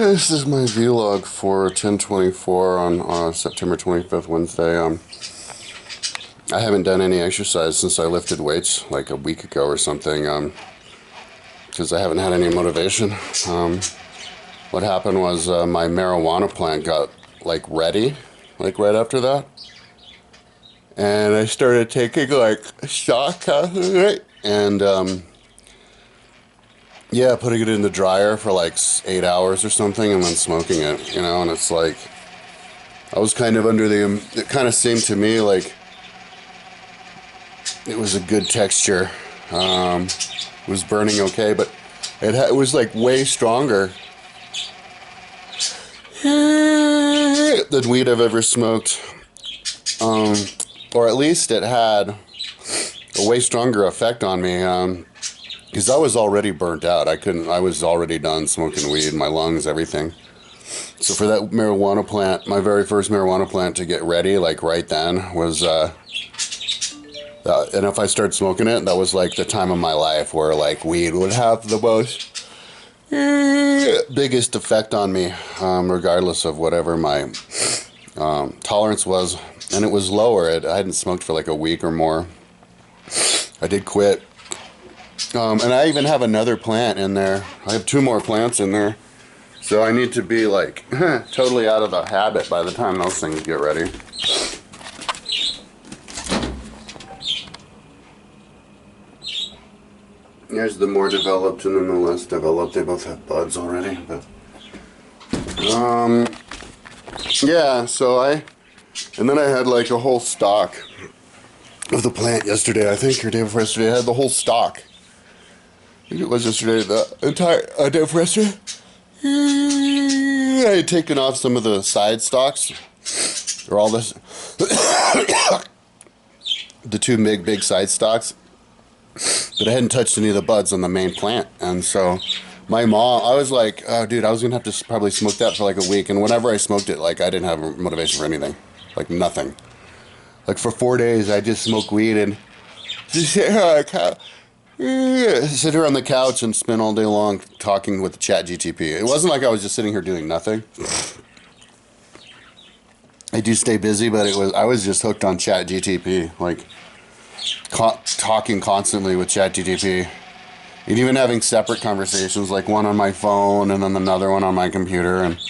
This is my vlog for 10/24 on September 25th, Wednesday. I haven't done any exercise since I lifted weights like a week ago or something, because I haven't had any motivation. What happened was my marijuana plant got like ready, like right after that. And I started taking like stock of it and yeah, putting it in the dryer for like 8 hours or something and then smoking it, you know, and it's like, I was kind of under the, it kind of seemed to me like it was a good texture. It was burning okay, but it was like way stronger than weed I've ever smoked. Or at least it had a way stronger effect on me. Because I was already burnt out. I was already done smoking weed, my lungs, everything. So for that marijuana plant, my very first marijuana plant to get ready, like right then, was, and if I started smoking it, that was like the time of my life where like weed would have the most biggest effect on me, regardless of whatever my tolerance was. And it was lower. I hadn't smoked for like a week or more. I did quit. And I even have another plant in there. I have 2 more plants in there. So I need to be like totally out of the habit by the time those things get ready. Here's the more developed and then the less developed. They both have buds already. But yeah, and then I had like a whole stalk of the plant yesterday, I think, or day before yesterday. I had the whole stalk. I think it was yesterday, the entire day before yesterday. I had taken off some of the side stalks, or all this, the 2 big side stalks, but I hadn't touched any of the buds on the main plant. And so my mom, I was like, oh dude, I was gonna have to probably smoke that for like a week. And whenever I smoked it, like I didn't have motivation for anything, like nothing. Like for 4 days, I just smoked weed and just sit here on the couch and spend all day long talking with ChatGTP. It wasn't like I was just sitting here doing nothing. I do stay busy, but I was just hooked on ChatGTP, like talking constantly with ChatGTP, and even having separate conversations, like one on my phone and then another one on my computer, and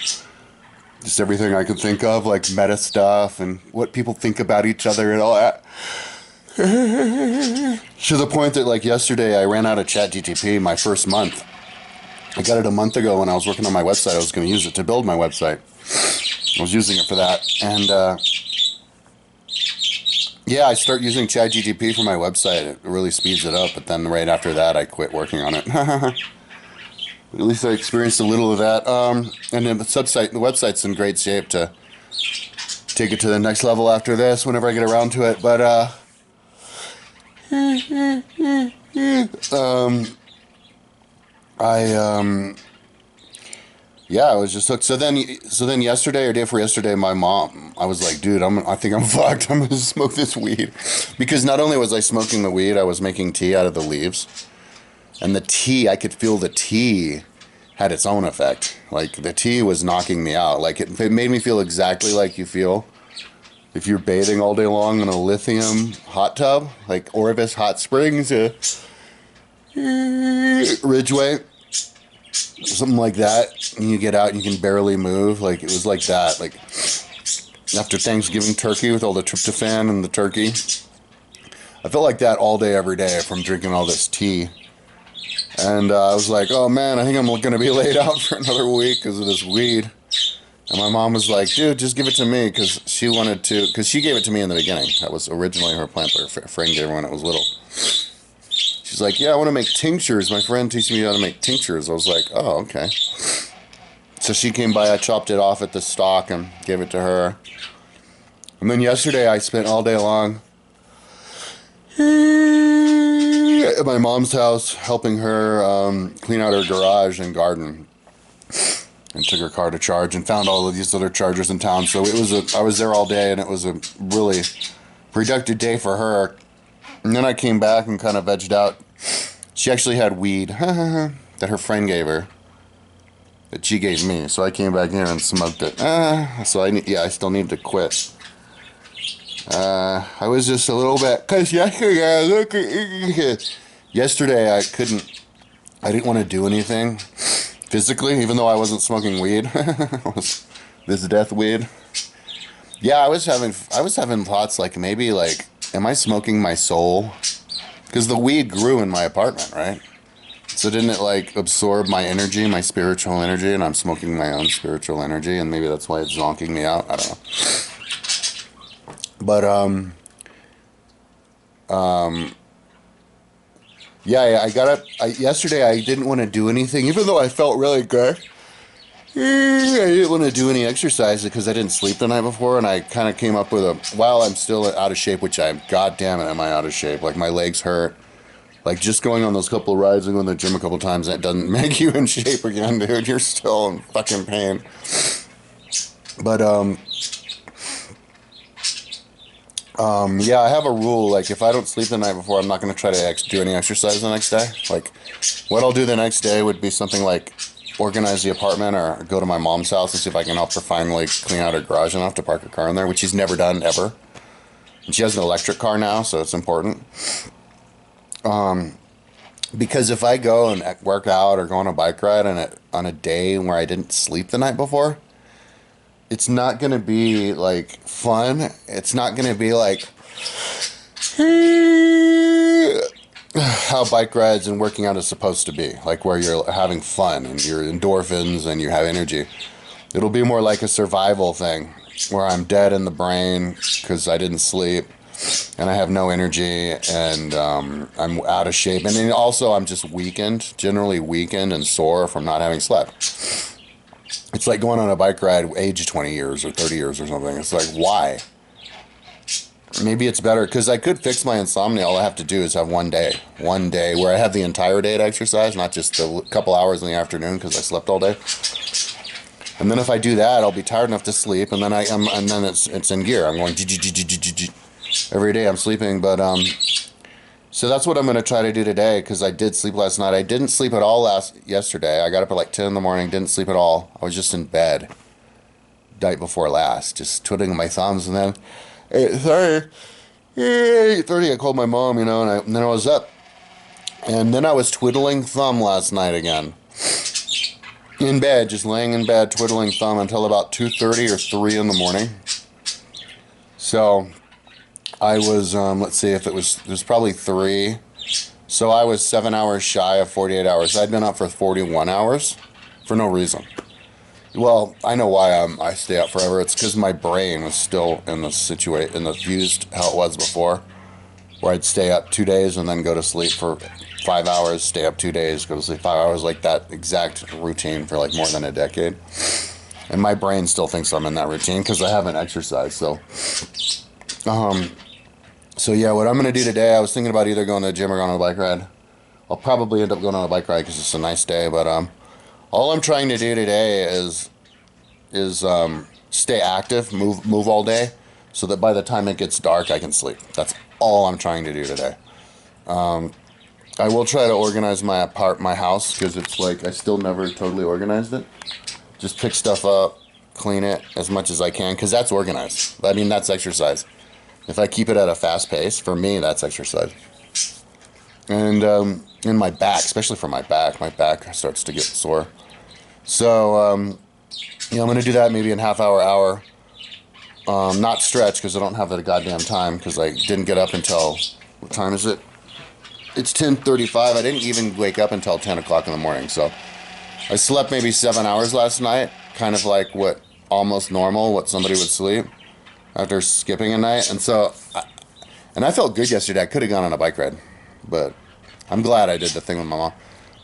just everything I could think of, like meta stuff and what people think about each other and all that. To the point that like yesterday I ran out of ChatGTP my first month. I got it a month ago when I was working on my website. I was going to use it to build my website. I was using it for that. And yeah, I start using ChatGTP for my website. It really speeds it up. But then right after that, I quit working on it. At least I experienced a little of that. And then the website's in great shape to take it to the next level after this, whenever I get around to it. But yeah, I was just hooked. So then yesterday or day before yesterday, my mom, I was like, dude, I think I'm fucked. I'm gonna smoke this weed, because not only was I smoking the weed, I was making tea out of the leaves, and the tea, I could feel the tea had its own effect. Like the tea was knocking me out. Like it made me feel exactly like you feel if you're bathing all day long in a lithium hot tub, like Orvis Hot Springs, Ridgeway, something like that. And you get out and you can barely move. Like it was like that. Like after Thanksgiving turkey with all the tryptophan and the turkey, I felt like that all day, every day from drinking all this tea. And I was like, oh man, I think I'm going to be laid out for another week because of this weed. And my mom was like, dude, just give it to me, because she wanted to, because she gave it to me in the beginning. That was originally her plant, but her friend gave her when it was little. She's like, yeah, I want to make tinctures. My friend teaching me how to make tinctures. I was like, oh, okay. So she came by, I chopped it off at the stalk and gave it to her. And then yesterday I spent all day long at my mom's house helping her clean out her garage and garden. And took her car to charge and found all of these other chargers in town. So I was there all day, and it was a really productive day for her. And then I came back and kind of vegged out. She actually had weed that her friend gave her. that she gave me. So I came back here and smoked it. So I still need to quit. I was just a little bit, cause yesterday I didn't want to do anything physically, even though I wasn't smoking weed. This death weed. Yeah, I was having thoughts like maybe like, am I smoking my soul? Because the weed grew in my apartment, right? So didn't it like absorb my energy, my spiritual energy, and I'm smoking my own spiritual energy, and maybe that's why it's zonking me out. I don't know. But yeah, I got up yesterday. I didn't want to do anything, even though I felt really good. I didn't want to do any exercise because I didn't sleep the night before, and I kind of came up with while I'm still out of shape, which god damn it, am I out of shape? Like my legs hurt. Like just going on those couple of rides and going to the gym a couple of times, that doesn't make you in shape again, dude. You're still in fucking pain. But yeah, I have a rule. Like if I don't sleep the night before, I'm not going to try to do any exercise the next day. Like what I'll do the next day would be something like organize the apartment or go to my mom's house and see if I can help her finally clean out her garage enough to park her car in there, which she's never done ever. And she has an electric car now, so it's important. Because if I go and work out or go on a bike ride on a day where I didn't sleep the night before, it's not going to be like fun. It's not going to be like how bike rides and working out is supposed to be, like where you're having fun and you're endorphins and you have energy. It'll be more like a survival thing where I'm dead in the brain because I didn't sleep and I have no energy and I'm out of shape. And then also I'm just generally weakened and sore from not having slept. It's like going on a bike ride age 20 years or 30 years or something. It's like, why? Maybe it's better because I could fix my insomnia. All I have to do is have one day where I have the entire day to exercise, not just the couple hours in the afternoon because I slept all day. And then if I do that, I'll be tired enough to sleep, and then it's in gear. I'm going every day. I'm sleeping, but so that's what I'm going to try to do today because I did sleep last night. I didn't sleep at all yesterday. I got up at like 10 in the morning, didn't sleep at all. I was just in bed night before last, just twiddling my thumbs, and then 8:30 I called my mom, and then I was up. And then I was twiddling thumb last night again. In bed, just laying in bed, twiddling thumb until about 2:30 or 3 in the morning. So I was, let's see if it was probably 3. So I was 7 hours shy of 48 hours. I'd been up for 41 hours for no reason. Well, I know why I stay up forever. It's because my brain was still in the fused how it was before, where I'd stay up 2 days and then go to sleep for 5 hours, stay up 2 days, go to sleep 5 hours, like that exact routine for like more than a decade. And my brain still thinks I'm in that routine because I haven't exercised. So yeah, what I'm going to do today, I was thinking about either going to the gym or going on a bike ride. I'll probably end up going on a bike ride because it's a nice day, but all I'm trying to do today is stay active, move all day, so that by the time it gets dark, I can sleep. That's all I'm trying to do today. I will try to organize my house because it's like I still never totally organized it. Just pick stuff up, clean it as much as I can because that's organized. I mean, that's exercise. If I keep it at a fast pace, for me, that's exercise. And in my back, especially for my back starts to get sore. So, I'm going to do that maybe in half hour. Not stretch because I don't have the goddamn time because I didn't get up until, what time is it? It's 10:35. I didn't even wake up until 10 o'clock in the morning. So I slept maybe 7 hours last night, kind of like what somebody would sleep after skipping a night. And so, I felt good yesterday. I could have gone on a bike ride, but I'm glad I did the thing with my mom.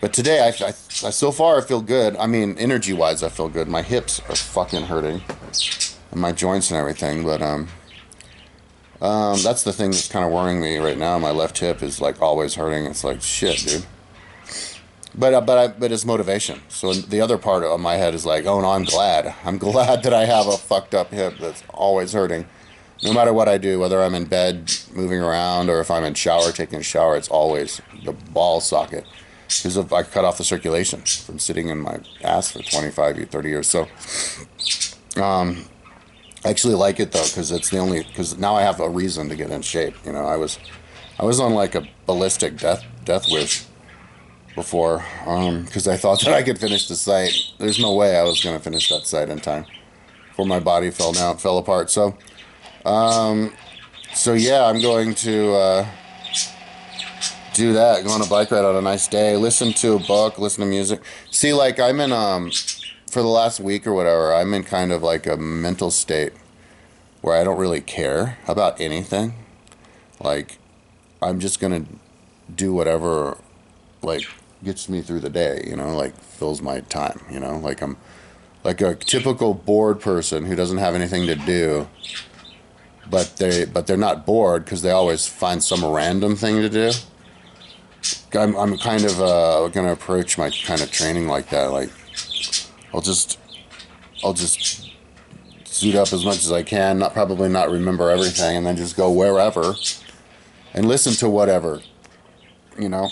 But today, I so far I feel good. I mean, energy-wise, I feel good. My hips are fucking hurting, and my joints and everything. But that's the thing that's kind of worrying me right now. My left hip is like always hurting. It's like shit, dude. But it's motivation. So the other part of my head is like, oh no, I'm glad. I'm glad that I have a fucked up hip that's always hurting. No matter what I do, whether I'm in bed moving around or if I'm in shower taking a shower, it's always the ball socket. because I cut off the circulation from sitting in my ass for 25, 30 years. So, I actually like it though, because now I have a reason to get in shape. You know, I was on like a ballistic death wish before, because I thought that I could finish the site. There's no way I was going to finish that site in time before my body fell apart. So, yeah, I'm going to do that. Go on a bike ride on a nice day. Listen to a book. Listen to music. See, like I'm in for the last week or whatever. I'm in kind of like a mental state where I don't really care about anything. Like I'm just gonna do whatever like gets me through the day. You know, like fills my time. You know, like I'm like a typical bored person who doesn't have anything to do. But they're not bored because they always find some random thing to do. I'm kind of gonna approach my kind of training like that. Like I'll just suit up as much as I can, probably not remember everything, and then just go wherever and listen to whatever. You know,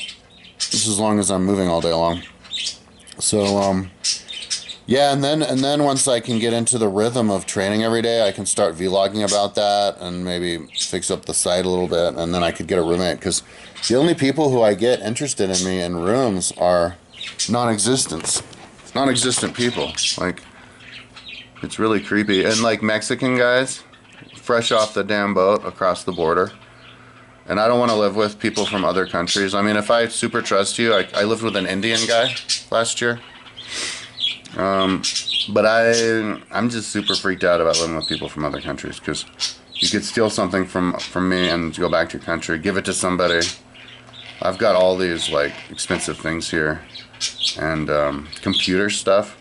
just as long as I'm moving all day long. So yeah, and then once I can get into the rhythm of training every day, I can start vlogging about that and maybe fix up the site a little bit, and then I could get a roommate, because the only people who I get interested in me in rooms are non-existent people. Like, it's really creepy. And like Mexican guys, fresh off the damn boat across the border. And I don't want to live with people from other countries. I mean, if I super trust you, I lived with an Indian guy last year. But I'm just super freaked out about living with people from other countries, because you could steal something from me and go back to your country, give it to somebody. I've got all these like expensive things here, and computer stuff.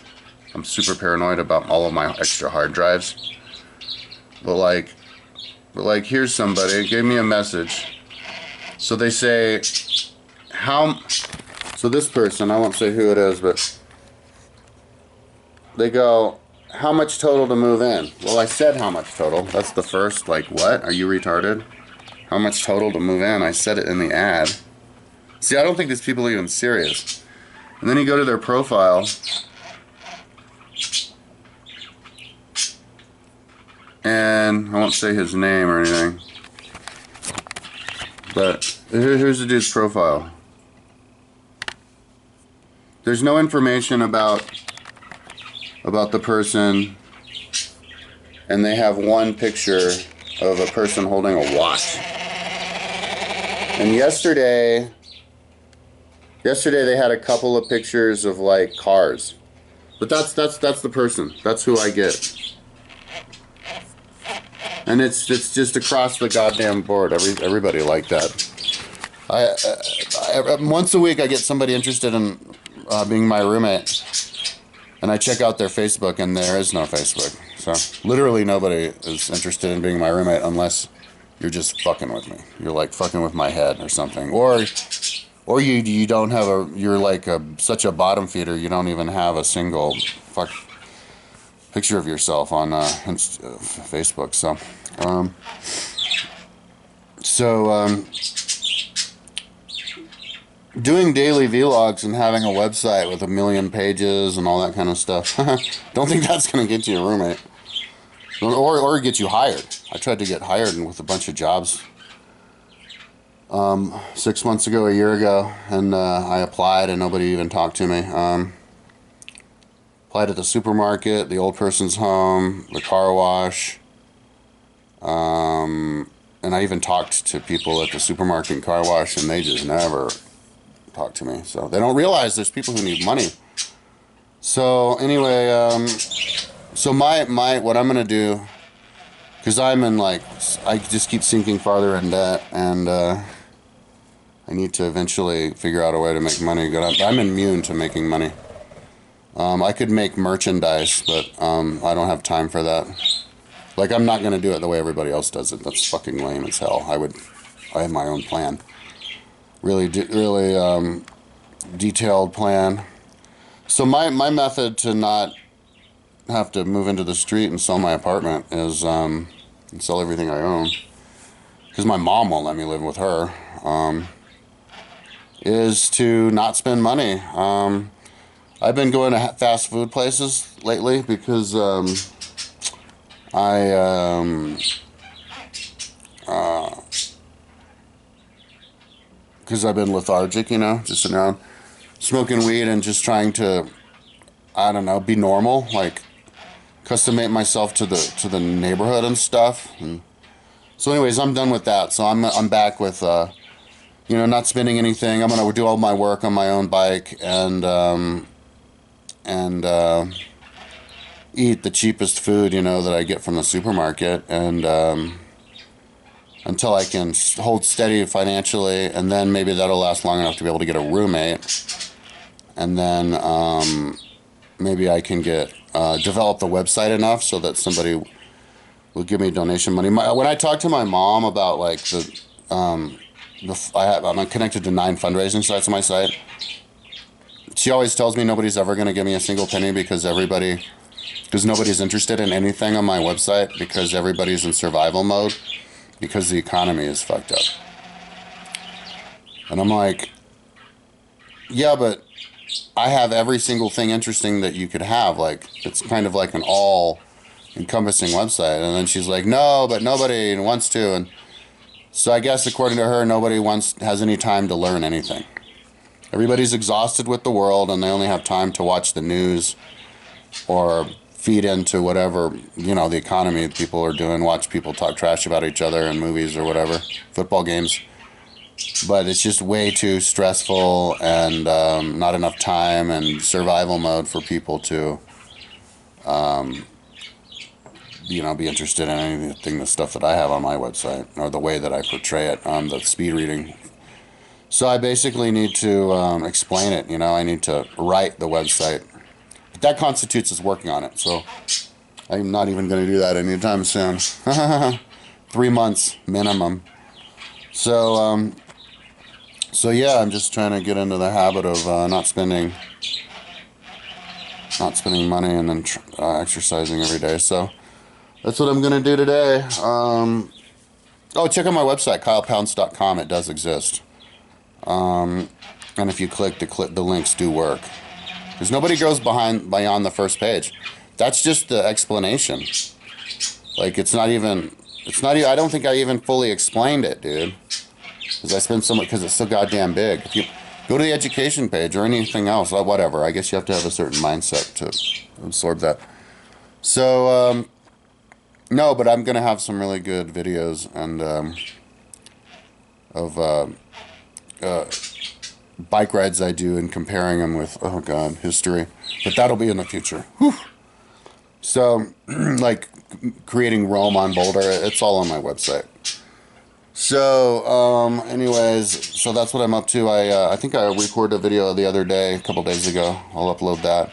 I'm super paranoid about all of my extra hard drives. But like here's somebody gave me a message. So they say so this person, I won't say who it is, but they go, how much total to move in? Well, I said how much total. That's the first, like, what? Are you retarded? How much total to move in? I said it in the ad. See, I don't think these people are even serious. And then you go to their profile, and I won't say his name or anything, but here's the dude's profile. There's no information about the person, and they have one picture of a person holding a watch. And yesterday they had a couple of pictures of like cars. But that's the person. That's who I get. And it's just across the goddamn board. Everybody like that. I once a week I get somebody interested in being my roommate, and I check out their Facebook, and there is no Facebook. So literally nobody is interested in being my roommate unless you're just fucking with me. You're like fucking with my head or something, or you don't have you're like such a bottom feeder, you don't even have a single picture of yourself on Facebook. So doing daily vlogs and having a website with 1 million pages and all that kind of stuff, don't think that's going to get you a roommate. Or get you hired. I tried to get hired with a bunch of jobs 6 months ago, a year ago, and I applied and nobody even talked to me. Applied at the supermarket, the old person's home, the car wash, and I even talked to people at the supermarket and car wash, and they just never talk to me. So they don't realize there's people who need money. So anyway, so my what I'm gonna do, because I'm in I just keep sinking farther in debt, and I need to eventually figure out a way to make money. I'm immune to making money. I could make merchandise, but I don't have time for that. Like, I'm not gonna do it the way everybody else does it. That's fucking lame as hell. I have my own plan. Really detailed plan. So my method to not have to move into the street and sell my apartment is sell everything I own, because my mom won't let me live with her. is to not spend money. I've been going to fast food places lately because I because I've been lethargic, just sitting around smoking weed and just trying to, I don't know, be normal, like custom make myself to the neighborhood and stuff. And so, anyways, I'm done with that. So I'm back with not spending anything. I'm gonna do all my work on my own bike and eat the cheapest food that I get from the supermarket and. Until I can hold steady financially, and then maybe that'll last long enough to be able to get a roommate, and then maybe I can get develop the website enough so that somebody will give me donation money. When I talk to my mom about like I'm connected to 9 fundraising sites on my site. She always tells me nobody's ever going to give me a single penny because nobody's interested in anything on my website because everybody's in survival mode. Because the economy is fucked up. And I'm like, yeah, but I have every single thing interesting that you could have. Like, it's kind of like an all-encompassing website. And then she's like, no, but nobody wants to. And so I guess according to her, nobody has any time to learn anything. Everybody's exhausted with the world, and they only have time to watch the news or feed into whatever, the economy people are doing, watch people talk trash about each other in movies or whatever, football games. But it's just way too stressful and not enough time and survival mode for people to, be interested in anything, the stuff that I have on my website or the way that I portray it on the speed reading. So I basically need to explain it, I need to write the website. That constitutes as working on it, so I'm not even going to do that anytime soon. 3 months minimum. So yeah, I'm just trying to get into the habit of not spending money and then exercising every day. So that's what I'm going to do today. Check out my website, kylepounce.com. It does exist. And if you click, the links do work. Because nobody goes beyond the first page. That's just the explanation. Like, I don't think I even fully explained it, dude. Because it's so goddamn big. If you go to the education page or anything else, whatever, I guess you have to have a certain mindset to absorb that. So, no, but I'm going to have some really good videos and, of, bike rides I do and comparing them with, history. But that'll be in the future. Whew. So, like, creating Rome on Boulder, it's all on my website. So, anyways, so that's what I'm up to. I think I recorded a video the other day, a couple days ago. I'll upload that.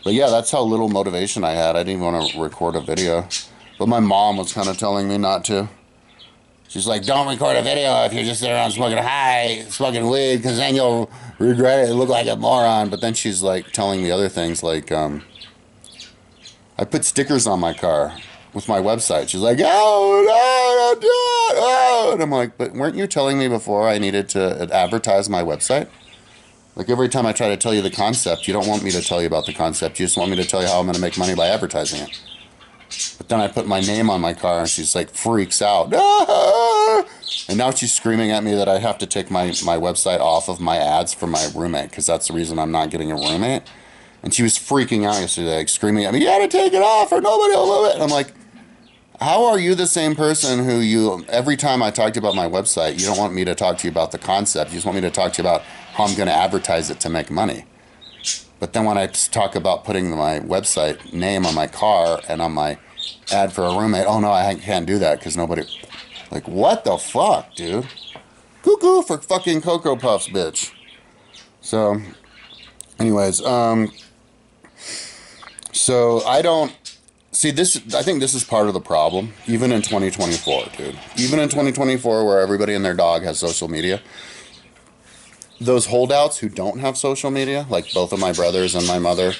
But yeah, that's how little motivation I had. I didn't even want to record a video. But my mom was kind of telling me not to. She's like, don't record a video if you're just sitting around smoking weed, because then you'll regret it and look like a moron. But then she's like telling me other things, like, I put stickers on my car with my website. She's like, oh, no, don't do it. Oh. And I'm like, but weren't you telling me before I needed to advertise my website? Like, every time I try to tell you the concept, you don't want me to tell you about the concept. You just want me to tell you how I'm going to make money by advertising it. But then I put my name on my car, and she's like, freaks out. Ah! And now she's screaming at me that I have to take my website off of my ads for my roommate, because that's the reason I'm not getting a roommate. And she was freaking out yesterday, like, screaming at me, you gotta take it off or nobody will love it. And I'm like, how are you the same person who every time I talk to you about my website, you don't want me to talk to you about the concept. You just want me to talk to you about how I'm going to advertise it to make money. But then when I talk about putting my website name on my car and on my ad for a roommate, oh no, I can't do that because nobody... Like, what the fuck, dude? Cuckoo for fucking Cocoa Puffs, bitch. So, anyways, so I don't... See, I think this is part of the problem, even in 2024, dude. Even in 2024, where everybody and their dog has social media, those holdouts who don't have social media, like both of my brothers and my mother.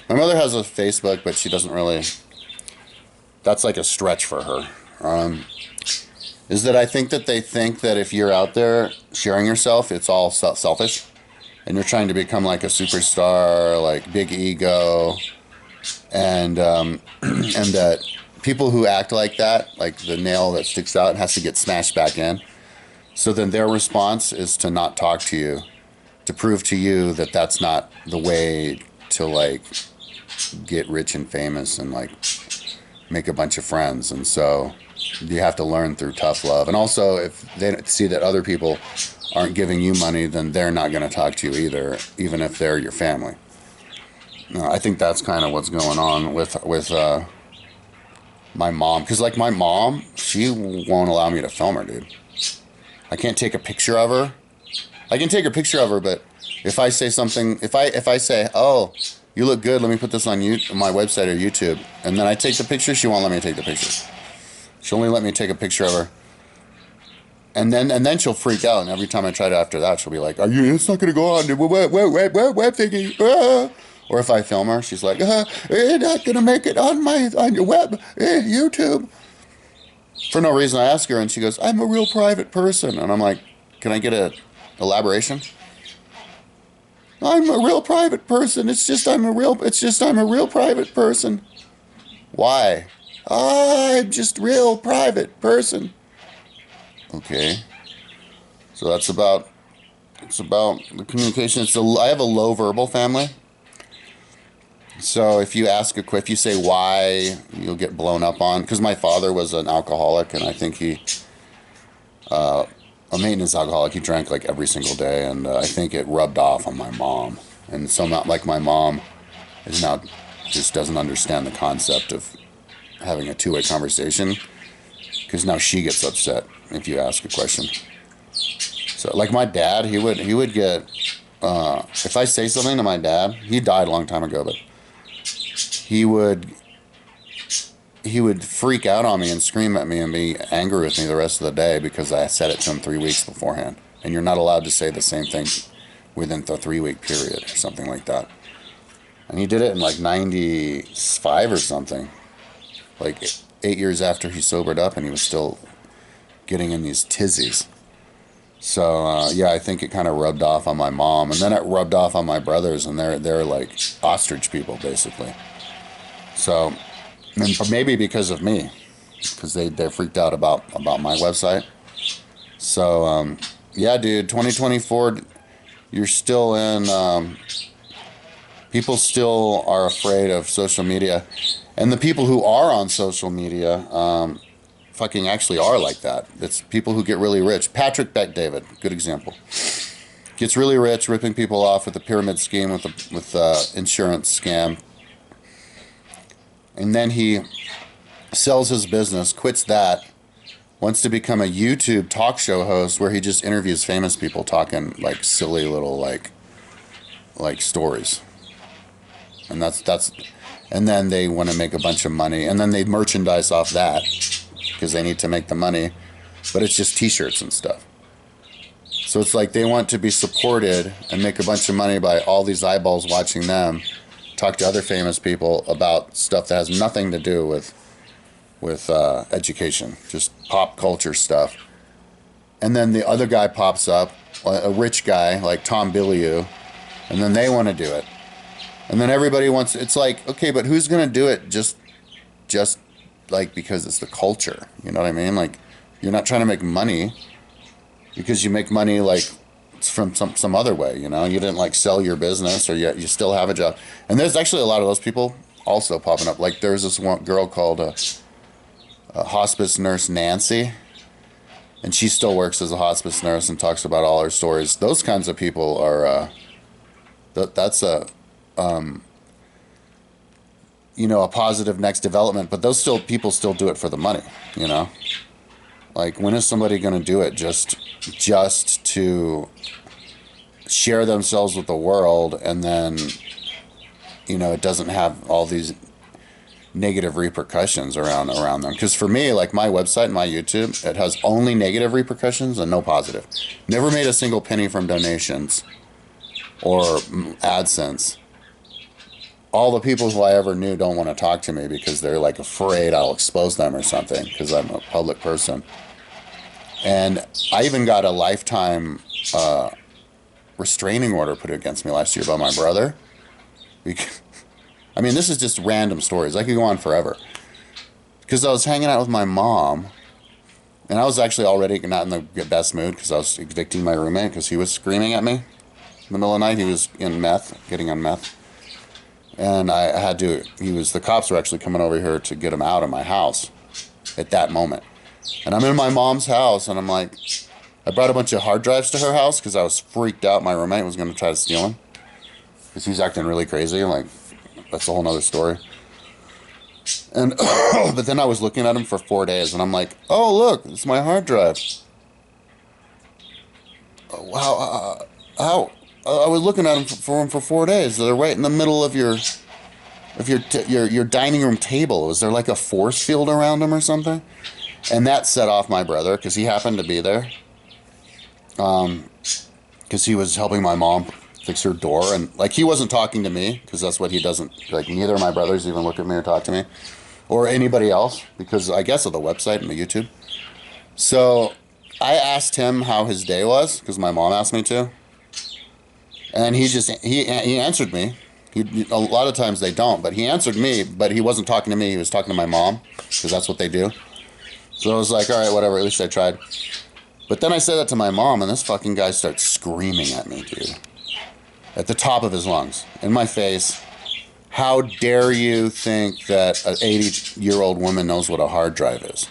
My mother has a Facebook, but she doesn't really... That's like a stretch for her. is that I think that they think that if you're out there sharing yourself, it's all selfish, and you're trying to become like a superstar, like big ego, and and that people who act like that, like the nail that sticks out, has to get smashed back in. So then their response is to not talk to you, to prove to you that that's not the way to like get rich and famous and like make a bunch of friends. And so you have to learn through tough love. And also, if they see that other people aren't giving you money, then they're not going to talk to you either, even if they're your family. I think that's kind of what's going on with my mom. Because like my mom, she won't allow me to film her, dude. I can't take a picture of her. I can take a picture of her, but if I say something, if I say, "Oh, you look good. Let me put this on my website or YouTube," and then I take the picture, she won't let me take the picture. She'll only let me take a picture of her, and then she'll freak out. And every time I try to after that, she'll be like, "Are you? It's not gonna go on web thingy." Or if I film her, she's like, "You're not gonna make it on your web YouTube." For no reason, I ask her, and she goes, "I'm a real private person," and I'm like, "Can I get a elaboration?" "I'm a real private person. It's just I'm a real private person." "Why?" "I'm just real private person." Okay. So it's about the communication. I have a low verbal family. So if you if you say why, you'll get blown up on. Because my father was an alcoholic, and I think a maintenance alcoholic. He drank like every single day, and I think it rubbed off on my mom. And so not like my mom is now just doesn't understand the concept of having a two-way conversation, because now she gets upset if you ask a question. So like my dad, he would get if I say something to my dad, he died a long time ago, but he would freak out on me and scream at me and be angry with me the rest of the day because I said it to him 3 weeks beforehand. And you're not allowed to say the same thing within the 3 week period or something like that. And he did it in like 95 or something, like 8 years after he sobered up, and he was still getting in these tizzies. So yeah, I think it kind of rubbed off on my mom, and then it rubbed off on my brothers, and they're like ostrich people basically. So, and maybe because of me, because they're freaked out about my website. So yeah, dude, 2024, you're still in. People still are afraid of social media, and the people who are on social media fucking actually are like that. It's people who get really rich. Patrick Bet-David, good example. Gets really rich, ripping people off with a pyramid scheme, with insurance scam. And then he sells his business, quits that, wants to become a YouTube talk show host where he just interviews famous people talking like silly little like stories. And that's and then they want to make a bunch of money, and then they merchandise off that because they need to make the money, but it's just t-shirts and stuff. So it's like they want to be supported and make a bunch of money by all these eyeballs watching them talk to other famous people about stuff that has nothing to do with education, just pop culture stuff. And then the other guy pops up, a rich guy like Tom Bilyeu, and then they want to do it. And then everybody wants, it's like, okay, but who's going to do it just like because it's the culture? You know what I mean? Like, you're not trying to make money because you make money like from some other way, you know? You didn't like sell your business, or you still have a job. And there's actually a lot of those people also popping up. Like there's this one girl called a hospice nurse, Nancy, and she still works as a hospice nurse and talks about all her stories. Those kinds of people are, that's a, you know, a positive next development, but those people still do it for the money, you know? Like, when is somebody going to do it just to share themselves with the world, and then, you know, it doesn't have all these negative repercussions around them? Because for me, like my website and my YouTube, it has only negative repercussions and no positive. Never made a single penny from donations or AdSense. All the people who I ever knew don't want to talk to me because they're like afraid I'll expose them or something because I'm a public person. And I even got a lifetime restraining order put against me last year by my brother. I mean, this is just random stories. I could go on forever. Because I was hanging out with my mom, and I was actually already not in the best mood because I was evicting my roommate because he was screaming at me in the middle of the night. He was in meth, getting on meth. And I had to, the cops were actually coming over here to get him out of my house at that moment. And I'm in my mom's house, and I'm like, I brought a bunch of hard drives to her house because I was freaked out my roommate was going to try to steal them. Because he's acting really crazy, like, that's a whole nother story. And but then I was looking at him for 4 days, and I'm like, "Oh, look, it's my hard drive." Wow, how? I was looking at him for 4 days. They're right in the middle of your dining room table. Was there like a force field around them or something? And that set off my brother because he happened to be there. Because he was helping my mom fix her door, and like he wasn't talking to me because that's what he doesn't like. Neither of my brothers even look at me or talk to me. Or anybody else, because I guess of the website and the YouTube. So I asked him how his day was, because my mom asked me to. And he answered me. A lot of times they don't, but he answered me, but he wasn't talking to me, he was talking to my mom, because that's what they do. So I was like, all right, whatever, at least I tried. But then I said that to my mom, and this fucking guy starts screaming at me, dude. At the top of his lungs, in my face. How dare you think that an 80-year-old woman knows what a hard drive is?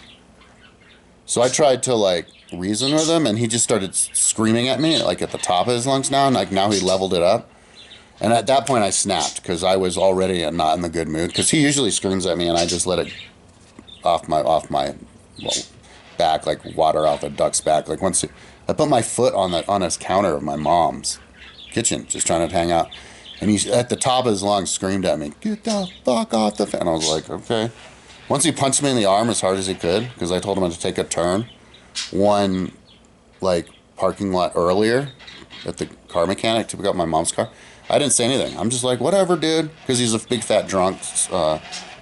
So I tried to, like, reason with him, and he just started screaming at me, like, at the top of his lungs now, and, like, now he leveled it up. And at that point, I snapped, because I was already not in the good mood, because he usually screams at me, and I just let it off my back, like water off a duck's back. Like, I put my foot on his counter of my mom's kitchen, just trying to hang out. And he's at the top of his lungs screamed at me, "Get the fuck off the fan." And I was like, okay. Once he punched me in the arm as hard as he could, because I told him to take a turn one, like, parking lot earlier at the car mechanic to pick up my mom's car. I didn't say anything. I'm just like, whatever, dude, because he's a big fat drunk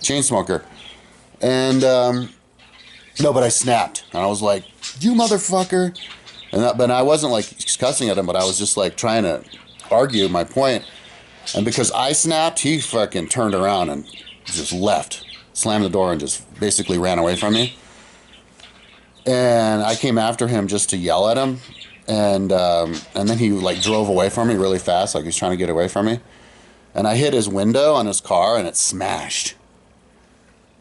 chain smoker. And no, but I snapped, and I was like, "You motherfucker!" But I wasn't like cussing at him, but I was just like trying to argue my point. And because I snapped, he fucking turned around and just left, slammed the door, and just basically ran away from me. And I came after him just to yell at him, and then he like drove away from me really fast, like he was trying to get away from me. And I hit his window on his car, and it smashed.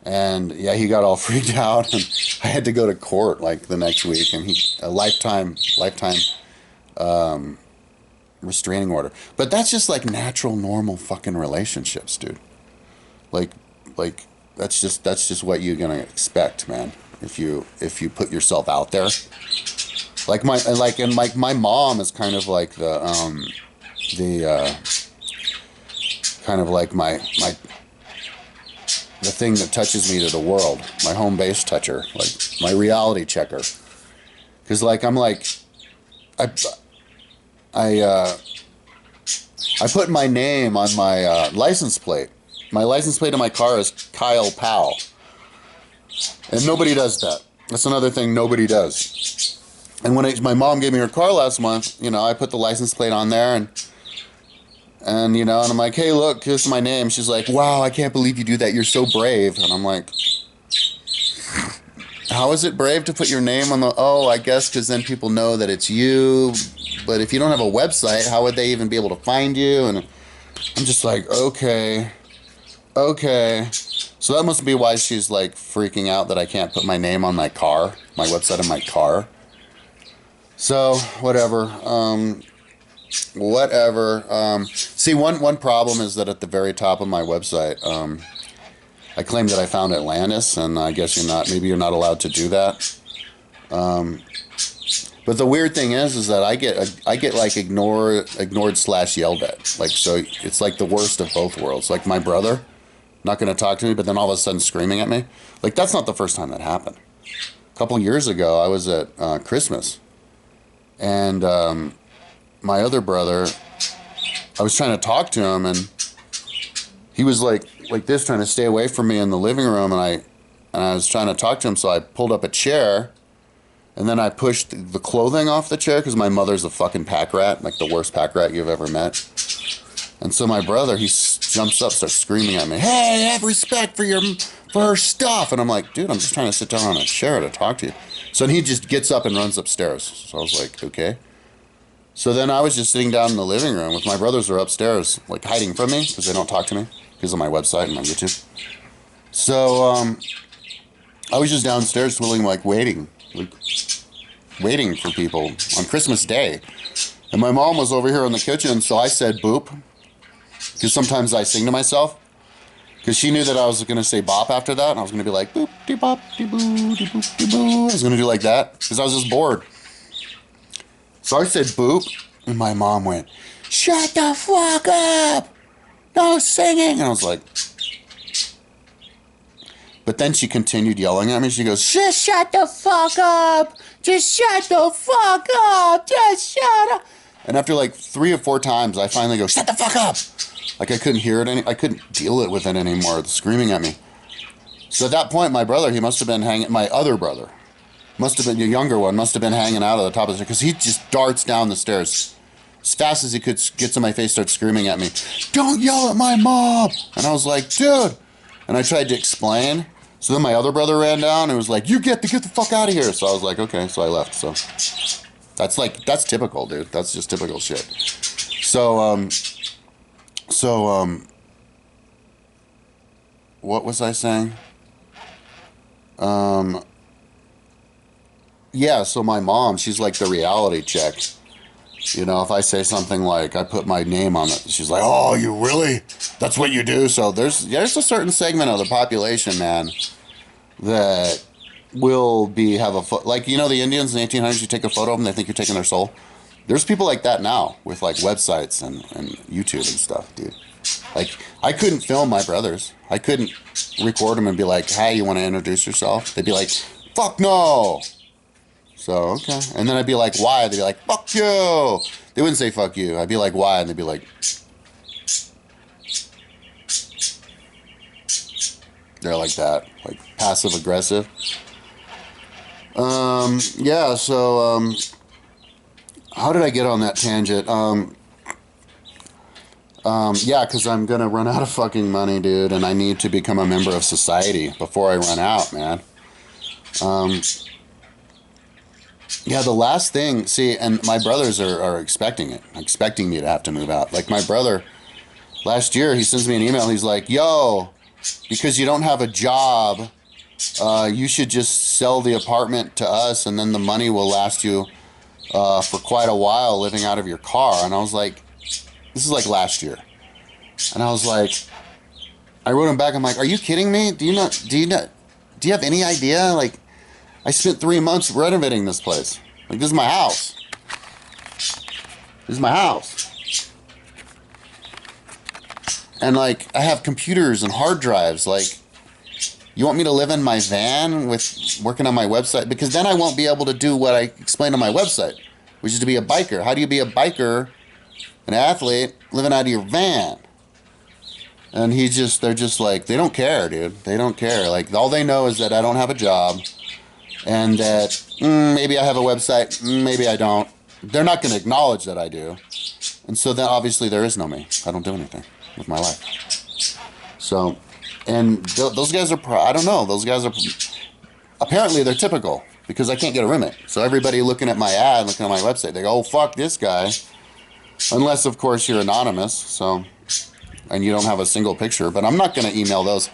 And yeah, he got all freaked out, and I had to go to court like the next week, and a lifetime restraining order. But that's just like natural, normal fucking relationships, dude. Like that's just what you're gonna expect, man. If you put yourself out there. Like my mom is kind of like the kind of like my the thing that touches me to the world, my home base toucher, like my reality checker. Because like I'm like I put my name on my license plate. My license plate on my car is Kyle Powell. And nobody does that. That's another thing nobody does. And when my mom gave me her car last month, you know, I put the license plate on there, and you know, and I'm like, "Hey, look, this is my name." She's like, "Wow, I can't believe you do that. You're so brave." And I'm like, "How is it brave to put your name on the?" "Oh, I guess because then people know that it's you. But if you don't have a website, how would they even be able to find you?" And I'm just like, okay. So that must be why she's like freaking out that I can't put my name on my car, my website on my car. So whatever. See, one problem is that at the very top of my website, I claim that I found Atlantis, and I guess maybe you're not allowed to do that. But the weird thing is that I get like ignored / yelled at. Like, so it's like the worst of both worlds. Like my brother, not going to talk to me, but then all of a sudden screaming at me. Like, that's not the first time that happened. A couple years ago, I was at Christmas, and my other brother, I was trying to talk to him, and he was like this, trying to stay away from me in the living room, and I was trying to talk to him, so I pulled up a chair, And then I pushed the clothing off the chair because my mother's a fucking pack rat, like the worst pack rat you've ever met. And so my brother, he jumps up, starts screaming at me, "Hey, have respect for her stuff." And I'm like, "Dude, I'm just trying to sit down on a chair to talk to you." So then he just gets up and runs upstairs. So I was like, okay. So then I was just sitting down in the living room with my brothers are upstairs, like hiding from me because they don't talk to me because of my website and my YouTube. So I was just downstairs twiddling, like waiting for people on Christmas Day. And my mom was over here in the kitchen, so I said boop. Because sometimes I sing to myself. Because she knew that I was going to say bop after that. And I was going to be like, boop, dee bop, dee boo, dee boop, dee boo. I was going to do like that. Because I was just bored. So I said boop. And my mom went, "Shut the fuck up. No singing." And I was like... But then she continued yelling at me. She goes, "Just shut the fuck up. Just shut the fuck up. Just shut up." And after like 3 or 4 times, I finally go, "Shut the fuck up." Like I couldn't hear it I couldn't deal with it anymore, screaming at me. So at that point, my brother, he must have been hanging, my other brother, must have been, the younger one, must have been hanging out at the top of the stairs, because he just darts down the stairs. As fast as he could, gets in my face, starts screaming at me, "Don't yell at my mom." And I was like, "Dude." And I tried to explain. So then my other brother ran down and was like, get the fuck out of here." So I was like, okay. So I left. So that's typical, dude. That's just typical shit. What was I saying? Yeah, so my mom, she's like the reality check. You know, if I say something like, I put my name on it, she's like, "Oh, you really? That's what you do?" So there's a certain segment of the population, man, that will have a like, you know, the Indians in the 1800s, you take a photo of them, they think you're taking their soul. There's people like that now with like websites and YouTube and stuff, dude. Like, I couldn't film my brothers. I couldn't record them and be like, "Hey, you want to introduce yourself?" They'd be like, "Fuck no." So, okay. And then I'd be like, "Why?" They'd be like, "Fuck you." They wouldn't say "fuck you." I'd be like, "Why?" And they'd be like... They're like that. Like, passive aggressive. Yeah, so, how did I get on that tangent? Yeah, because I'm going to run out of fucking money, dude, and I need to become a member of society before I run out, man. Yeah, the last thing, see, and my brothers are expecting me to have to move out. Like, my brother, last year, he sends me an email, he's like, "Yo, because you don't have a job, you should just sell the apartment to us, and then the money will last you for quite a while living out of your car." And I was like, this is like last year. And I was like, I wrote him back, I'm like, "Are you kidding me? Do you have any idea? Like, I spent 3 months renovating this place. Like, this is my house. This is my house. And, like, I have computers and hard drives. Like, you want me to live in my van with working on my website? Because then I won't be able to do what I explained on my website, which is to be a biker. How do you be a biker, an athlete, living out of your van?" And they're just like, they don't care, dude. They don't care. Like, all they know is that I don't have a job, and that maybe I have a website, maybe I don't. They're not going to acknowledge that I do. And so then obviously there is no me. I don't do anything with my life. So, and those guys are, I don't know, those guys are, apparently they're typical, because I can't get a roommate. So everybody looking at my ad, looking at my website, they go, "Oh, fuck this guy." Unless, of course, you're anonymous, so, and you don't have a single picture. But I'm not going to email those.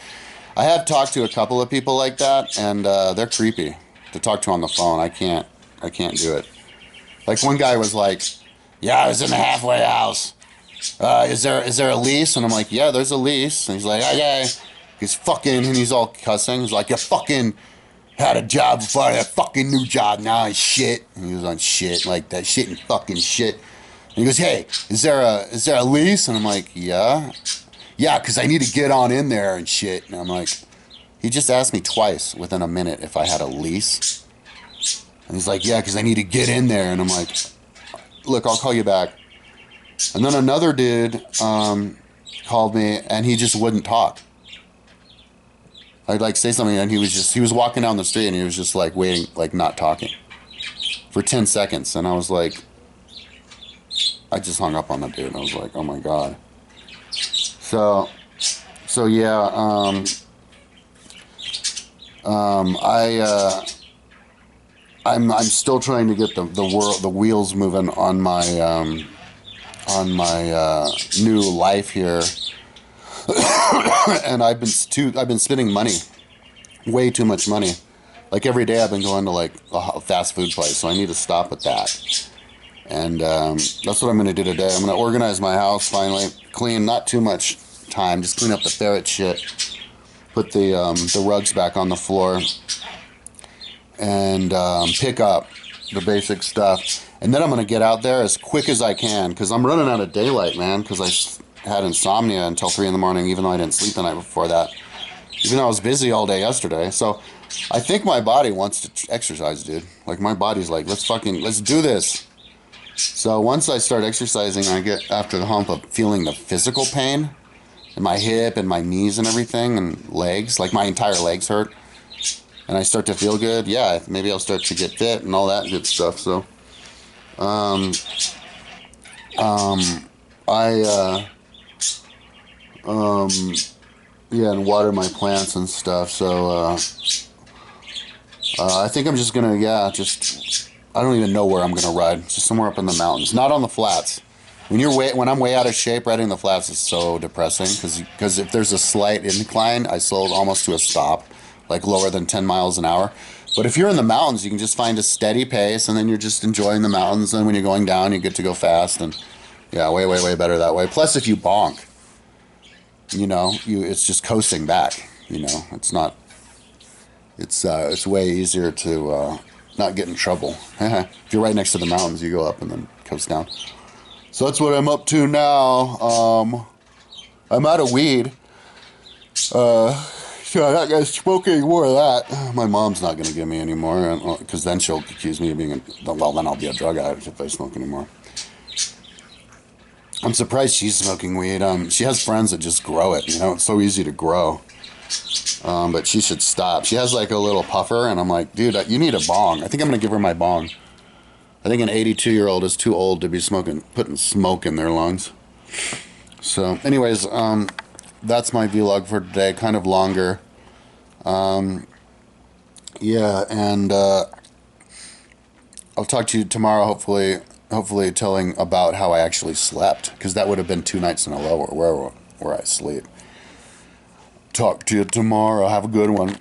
I have talked to a couple of people like that, and they're creepy to talk to on the phone. I can't do it. Like, one guy was like, "Yeah, I was in the halfway house. Is there a lease?" And I'm like, "Yeah, there's a lease." And he's like, "Okay." He's fucking, and he's all cussing. He's like, "You fucking had a job before, I had a fucking new job now and shit." And he was on shit, like that shit and fucking shit. And he goes, "Hey, is there a lease?" And I'm like, "Yeah, because I need to get on in there and shit." And I'm like, he just asked me twice within a minute if I had a lease. And he's like, "Yeah, because I need to get in there." And I'm like, "Look, I'll call you back." And then another dude called me, and he just wouldn't talk. I'd like say something, and he was walking down the street, and he was just like waiting, like not talking. for 10 seconds. And I was like, I just hung up on the dude. I was like, oh my God. So yeah, I'm still trying to get the wheels moving on my new life here, and I've been spending money, way too much money. Like every day I've been going to like a fast food place, so I need to stop with that. And that's what I'm going to do today. I'm going to organize my house finally, clean, not too much time, just clean up the ferret shit, put the rugs back on the floor, and pick up the basic stuff. And then I'm going to get out there as quick as I can, because I'm running out of daylight, man, because I had insomnia until 3 in the morning, even though I didn't sleep the night before that, even though I was busy all day yesterday. So I think my body wants to exercise, dude. Like, my body's like, let's do this. So once I start exercising, I get after the hump of feeling the physical pain in my hip and my knees and everything, and legs, like my entire legs hurt, and I start to feel good. Yeah, maybe I'll start to get fit and all that good stuff. So yeah, and water my plants and stuff. So I think I'm just gonna, I don't even know where I'm gonna ride. Just somewhere up in the mountains, not on the flats. When I'm way out of shape, riding the flats is so depressing, because if there's a slight incline, I slow almost to a stop, like lower than 10 miles an hour. But if you're in the mountains, you can just find a steady pace, and then you're just enjoying the mountains. And when you're going down, you get to go fast, and yeah, way, way, way better that way. Plus, if you bonk, it's just coasting back. It's not. It's way easier to not get in trouble. If you're right next to the mountains, you go up and then coast down. So that's what I'm up to now. I'm out of weed. So I'm not going to smoke any more of that. My mom's not going to give me any more, because then she'll accuse me of being then I'll be a drug addict if I smoke anymore. I'm surprised she's smoking weed. She has friends that just grow it. It's so easy to grow. But she should stop. She has like a little puffer, and I'm like, dude, you need a bong. I think I'm going to give her my bong. I think an 82-year-old is too old to be putting smoke in their lungs. So, anyways, that's my vlog for today. Kind of longer. Yeah, and I'll talk to you tomorrow, hopefully telling about how I actually slept, because that would have been 2 nights in a row where I sleep. Talk to you tomorrow. Have a good one.